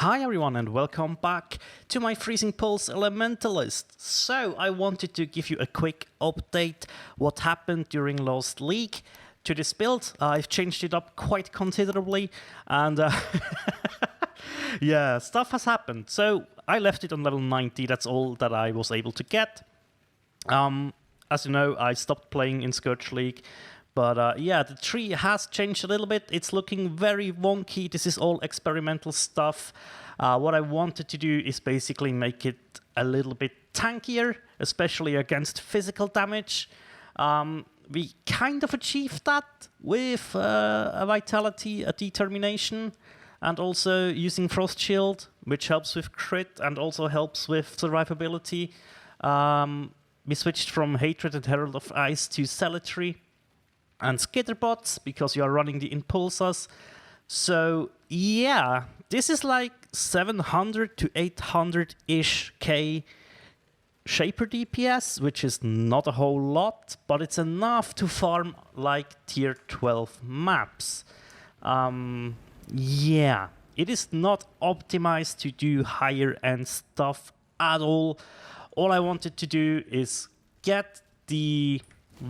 Hi everyone and welcome back to my Freezing Pulse Elementalist. So I wanted to give you a quick update what happened during last league to this build. I've changed it up quite considerably and yeah, stuff has happened. So I left it on level 90, that's all that I was able to get. As you know, I stopped playing in Scourge League. But yeah, the tree has changed a little bit. It's looking very wonky. This is all experimental stuff. What I wanted to do is basically make it a little bit tankier, especially against physical damage. We kind of achieved that with a Vitality, a Determination, and also using Frost Shield, which helps with crit and also helps with survivability. We switched from Hatred and Herald of Ice to Zealotry and Skitterbots because you are running the Impulsors. So yeah, this is like 700 to 800-ish K Shaper DPS, which is not a whole lot, but it's enough to farm like tier 12 maps. Yeah, it is not optimized to do higher end stuff at all. All I wanted to do is get the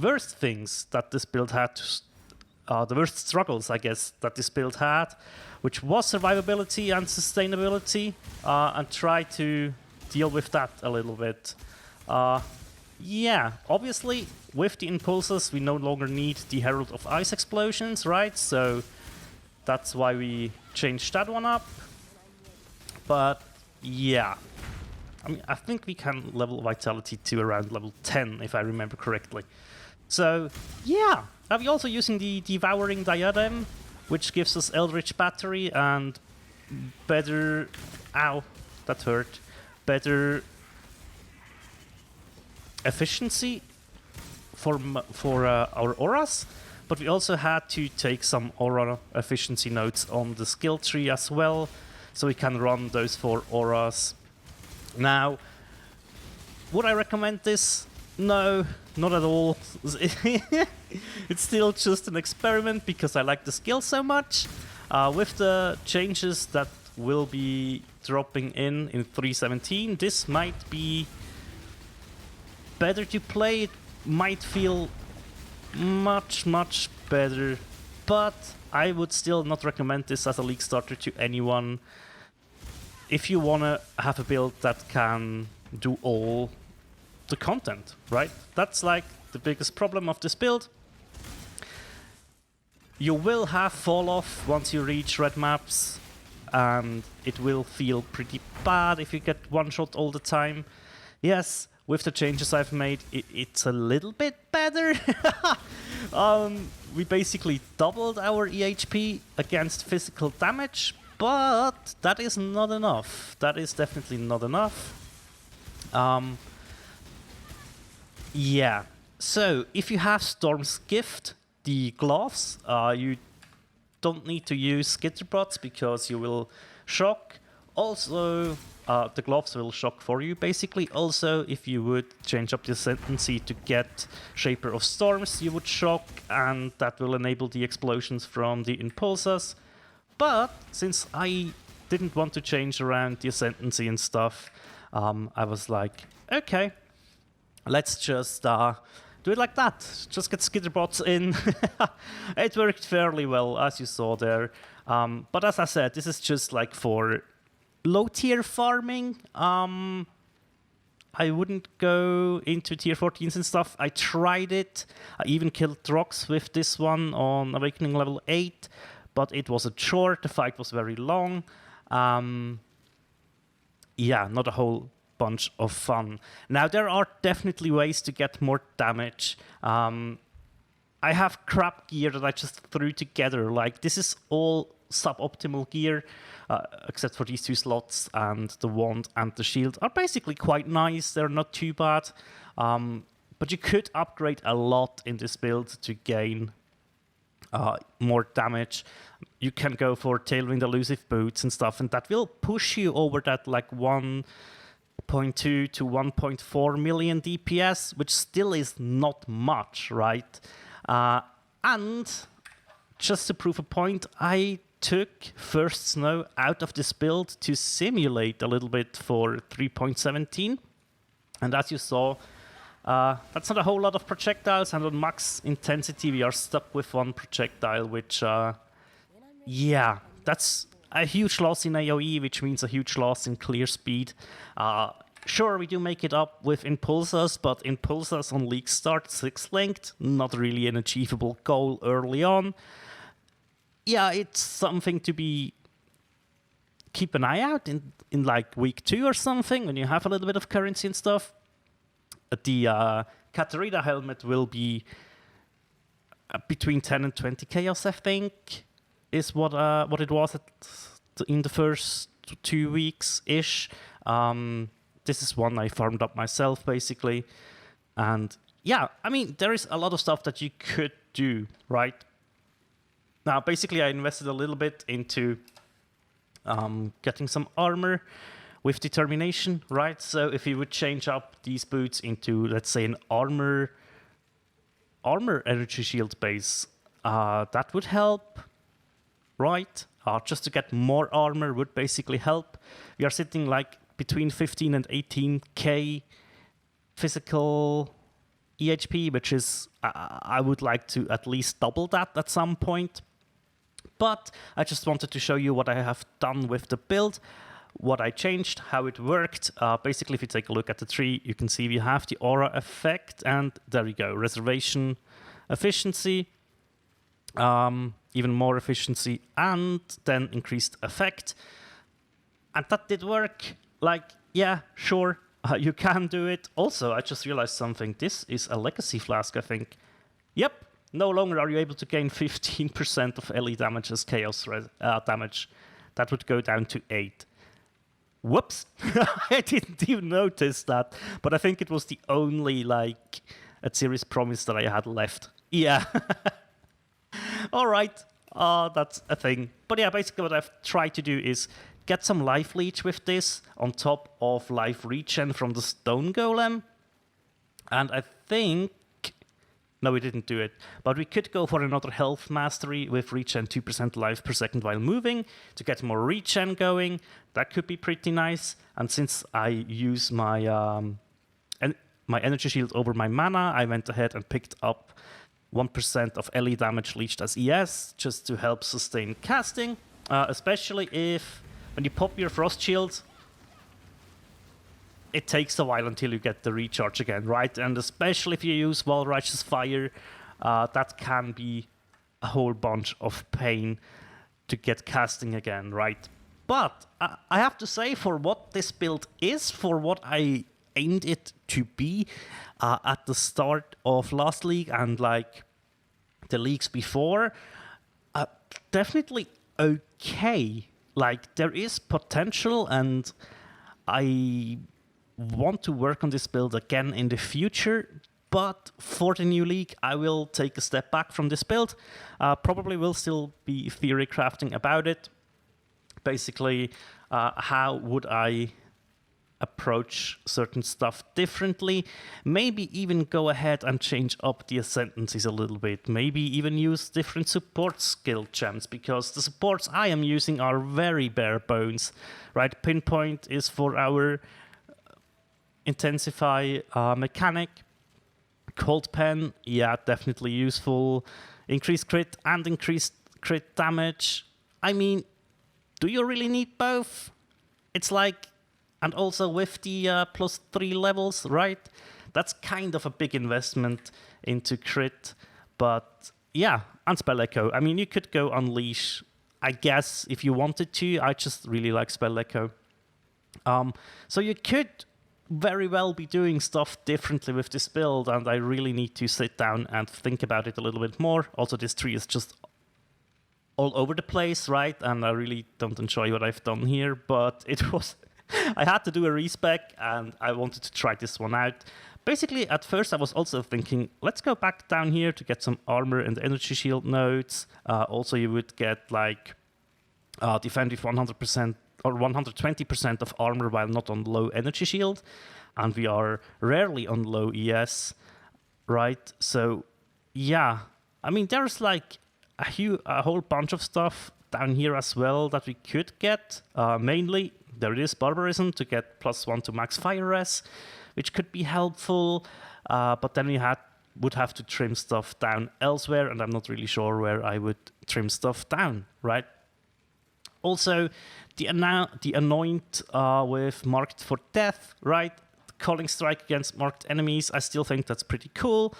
worst things that this build had, the worst struggles, I guess, that this build had, which was survivability and sustainability, and try to deal with that a little bit. Yeah, obviously, with the Impulsors, we no longer need the Herald of Ice explosions, right? So that's why we changed that one up. But yeah, I mean, I think we can level Vitality to around level 10, if I remember correctly. So, yeah, we're also using the Devouring Diadem, which gives us Eldritch Battery and better... Ow, that hurt. Better efficiency for our auras, but we also had to take some aura efficiency notes on the skill tree as well, so we can run those 4 auras. Now, would I recommend this? No, not at all. It's still just an experiment because I like the skill so much. With the changes that will be dropping in 3.17, this might be better to play. It might feel much better, but I would still not recommend this as a league starter to anyone. If you want to have a build that can do all the content, right? That's like the biggest problem of this build. You will have fall off once you reach red maps, and it will feel pretty bad if you get one shot all the time. Yes, with the changes I've made, it's a little bit better. We basically doubled our EHP against physical damage, but that is not enough. That is definitely not enough. Yeah, so if you have Storm's Gift, the gloves, you don't need to use Skitterbots because you will shock. Also, the gloves will shock for you, basically. Also, if you would change up the ascendancy to get Shaper of Storms, you would shock, and that will enable the explosions from the Impulsors. But since I didn't want to change around the ascendancy and stuff, I was like, okay, let's just do it like that. Just get Skitterbots in. It worked fairly well, as you saw there. But as I said, this is just like for low-tier farming. I wouldn't go into tier 14s and stuff. I tried it. I even killed Drox with this one on Awakening level 8, but it was a chore. The fight was very long. Yeah, not a whole bunch of fun. Now, there are definitely ways to get more damage. I have crap gear that I just threw together. Like, this is all suboptimal gear, except for these 2 slots, and the wand and the shield are basically quite nice. They're not too bad. But you could upgrade a lot in this build to gain more damage. You can go for Tailwind Elusive Boots and stuff, and that will push you over that like 1.2 to 1.4 million DPS, which still is not much, right? And just to prove a point, I took First Snow out of this build to simulate a little bit for 3.17. And as you saw, that's not a whole lot of projectiles, and on max intensity we are stuck with one projectile, which, yeah, that's a huge loss in AoE, which means a huge loss in clear speed. Sure, we do make it up with Impulsors, but Impulsors on League Start 6-linked, not really an achievable goal early on. Yeah, it's something to keep an eye out in like week 2 or something, when you have a little bit of currency and stuff. The Katarina helmet will be between 10 and 20 chaos, I think, is what it was in the first 2 weeks-ish. This is one I farmed up myself, basically. And yeah, I mean, there is a lot of stuff that you could do, right? Now, basically, I invested a little bit into getting some armor with determination, right? So if you would change up these boots into, let's say, an armor energy shield base, that would help, right? Just to get more armor would basically help. We are sitting like between 15 and 18k physical EHP, which is, I would like to at least double that at some point. But I just wanted to show you what I have done with the build, what I changed, how it worked. Basically, if you take a look at the tree, you can see we have the aura effect, and there we go, reservation efficiency, even more efficiency, and then increased effect. And that did work. Like, yeah, sure, you can do it. Also, I just realized something. This is a legacy flask, I think. Yep, no longer are you able to gain 15% of LE damage as chaos damage. That would go down to 8. Whoops, I didn't even notice that. But I think it was the only, like, a serious promise that I had left. Yeah. All right, that's a thing. But yeah, basically what I've tried to do is get some life leech with this on top of life regen from the stone golem. And I think, no, we didn't do it, but we could go for another health mastery with regen 2% life per second while moving to get more regen going. That could be pretty nice. And since I use my my energy shield over my mana, I went ahead and picked up 1% of LE damage leached as ES just to help sustain casting, especially if when you pop your frost shield, it takes a while until you get the recharge again, right? And especially if you use Walright's Fire, that can be a whole bunch of pain to get casting again, right? But I have to say, for what this build is, for what I aimed it to be at the start of last league and like the leagues before, definitely okay. Like, there is potential, and I want to work on this build again in the future, but for the new league, I will take a step back from this build. Probably will still be theory crafting about it. Basically, how would I approach certain stuff differently? Maybe even go ahead and change up the ascendancies a little bit. Maybe even use different support skill gems, because the supports I am using are very bare bones, right? Pinpoint is for our intensify mechanic. Cold Pen, yeah, definitely useful. Increased crit and increased crit damage. I mean, do you really need both? It's like, and also with the +3 levels, right? That's kind of a big investment into crit. But yeah, and Spell Echo. I mean, you could go Unleash, I guess, if you wanted to. I just really like Spell Echo. So you could very well be doing stuff differently with this build, and I really need to sit down and think about it a little bit more. Also, this tree is just all over the place, right? And I really don't enjoy what I've done here, but it was... I had to do a respec, and I wanted to try this one out. Basically, at first I was also thinking, let's go back down here to get some armor and energy shield nodes. Also, you would get like defend with 100% or 120% of armor while not on low energy shield. And we are rarely on low ES, right? So, yeah. I mean, there's like a whole bunch of stuff down here as well that we could get. Mainly, there it is, Barbarism, to get +1 to max fire res, which could be helpful. But then we would have to trim stuff down elsewhere, and I'm not really sure where I would trim stuff down, right? Also, the Anoint with Marked for Death, right? Calling Strike against marked enemies, I still think that's pretty cool.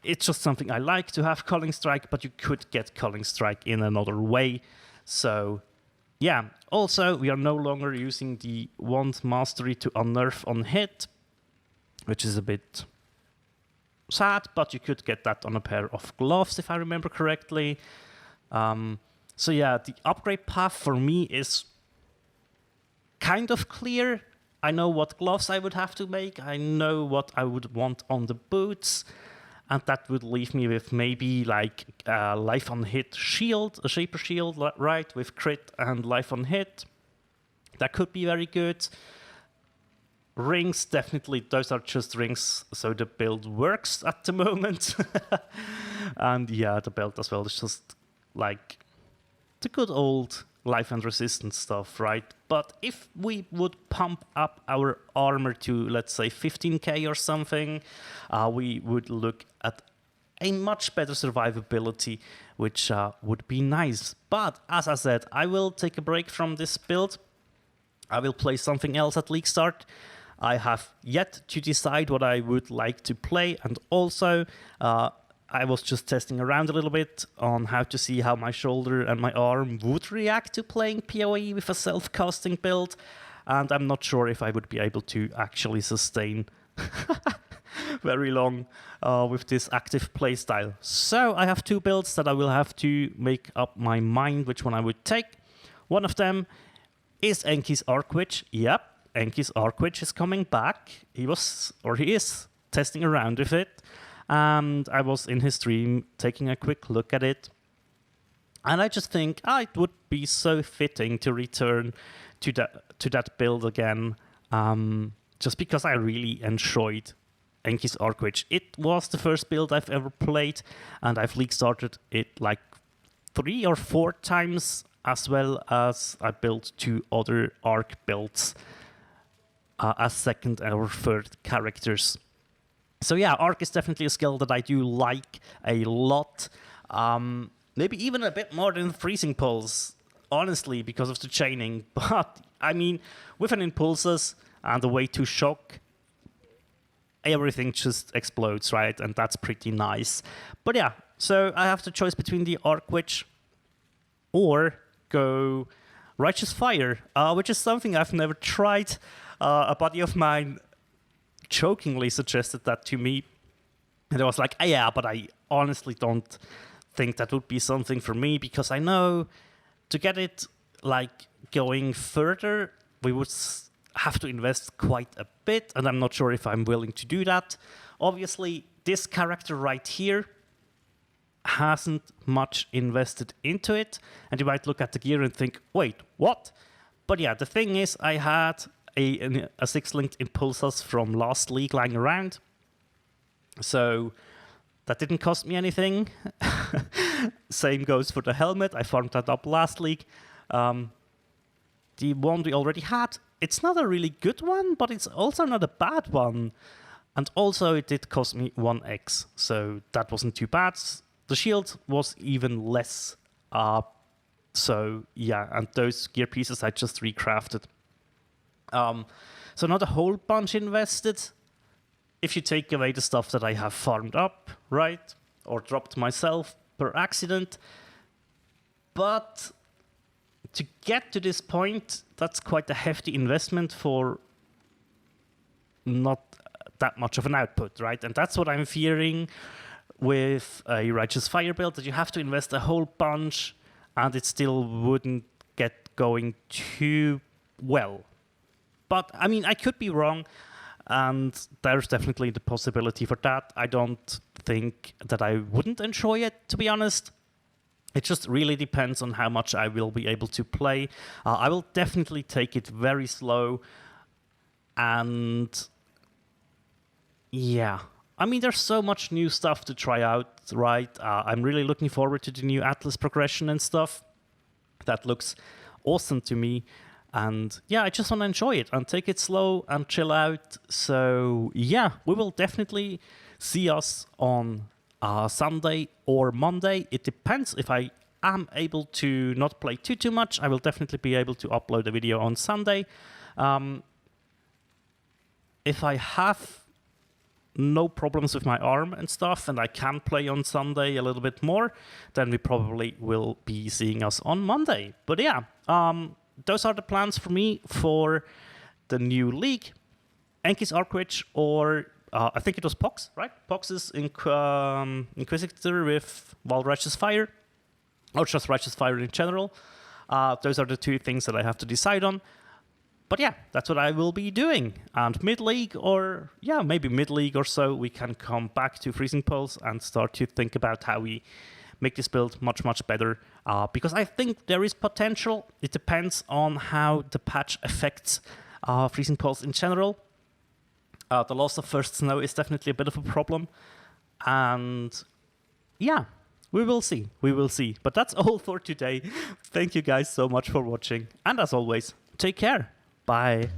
It's just something I like to have Calling Strike, but you could get Calling Strike in another way. So, yeah. Also, we are no longer using the Wand Mastery to unnerf on hit, which is a bit sad, but you could get that on a pair of gloves, if I remember correctly. So yeah, the upgrade path for me is kind of clear. I know what gloves I would have to make. I know what I would want on the boots. And that would leave me with maybe like life on hit shield, a Shaper shield, right, with crit and life on hit. That could be very good. Rings, definitely, those are just rings, so the build works at the moment. And yeah, the belt as well is just like the good old life and resistance stuff, right? But if we would pump up our armor to, let's say, 15k or something, we would look at a much better survivability, which would be nice. But as I said, I will take a break from this build. I will play something else at League Start. I have yet to decide what I would like to play, and also I was just testing around a little bit on how to see how my shoulder and my arm would react to playing PoE with a self-casting build, and I'm not sure if I would be able to actually sustain very long with this active playstyle. So I have two builds that I will have to make up my mind which one I would take. One of them is Enki's Arc Witch. Yep. Enki's Arc Witch is coming back. He is testing around with it, and I was in his stream taking a quick look at it, and I just think it would be so fitting to return to that build again, just because I really enjoyed Enki's Arc Witch. It was the first build I've ever played, and I've League started it like 3 or 4 times, as well as I built 2 other Arc builds as second or third characters. So yeah, Arc is definitely a skill that I do like a lot. Maybe even a bit more than Freezing Pulse, honestly, because of the chaining. But, I mean, with an Impulsus and a way to shock, everything just explodes, right? And that's pretty nice. But yeah, so I have the choice between the Arc Witch or go Righteous Fire, which is something I've never tried. A buddy of mine jokingly suggested that to me, and I was like, yeah, but I honestly don't think that would be something for me, because I know to get it like going further, we would have to invest quite a bit, and I'm not sure if I'm willing to do that. Obviously, this character right here hasn't much invested into it, and you might look at the gear and think, wait, what? But yeah, the thing is, I had a 6-linked Impulsus from last league lying around, so that didn't cost me anything. Same goes for the helmet. I farmed that up last league. The one we already had, it's not a really good one, but it's also not a bad one. And also it did cost me 1x, so that wasn't too bad. The shield was even less. So yeah, and those gear pieces I just recrafted. So not a whole bunch invested, if you take away the stuff that I have farmed up, right? Or dropped myself per accident. But to get to this point, that's quite a hefty investment for not that much of an output, right? And that's what I'm fearing with a Righteous Fire build, that you have to invest a whole bunch and it still wouldn't get going too well. But, I mean, I could be wrong, and there's definitely the possibility for that. I don't think that I wouldn't enjoy it, to be honest. It just really depends on how much I will be able to play. I will definitely take it very slow, and yeah. I mean, there's so much new stuff to try out, right? I'm really looking forward to the new Atlas progression and stuff. That looks awesome to me. And yeah, I just want to enjoy it and take it slow and chill out. So yeah, we will definitely see us on Sunday or Monday. It depends. If I am able to not play too much, I will definitely be able to upload a video on Sunday. If I have no problems with my arm and stuff, and I can play on Sunday a little bit more, then we probably will be seeing us on Monday. But yeah, those are the plans for me for the new league. Enki's Archwitch, or I think it was Pox, right? Pox's Inquisitor with Wild Righteous Fire, or just Righteous Fire in general. Those are the two things that I have to decide on. But yeah, that's what I will be doing. And mid-league, or yeah, maybe mid-league or so, we can come back to Freezing Pulse and start to think about how we make this build much better. Because I think there is potential. It depends on how the patch affects Freezing Pulse in general. The loss of First Snow is definitely a bit of a problem. And yeah, we will see. We will see. But that's all for today. Thank you guys so much for watching. And as always, take care. Bye.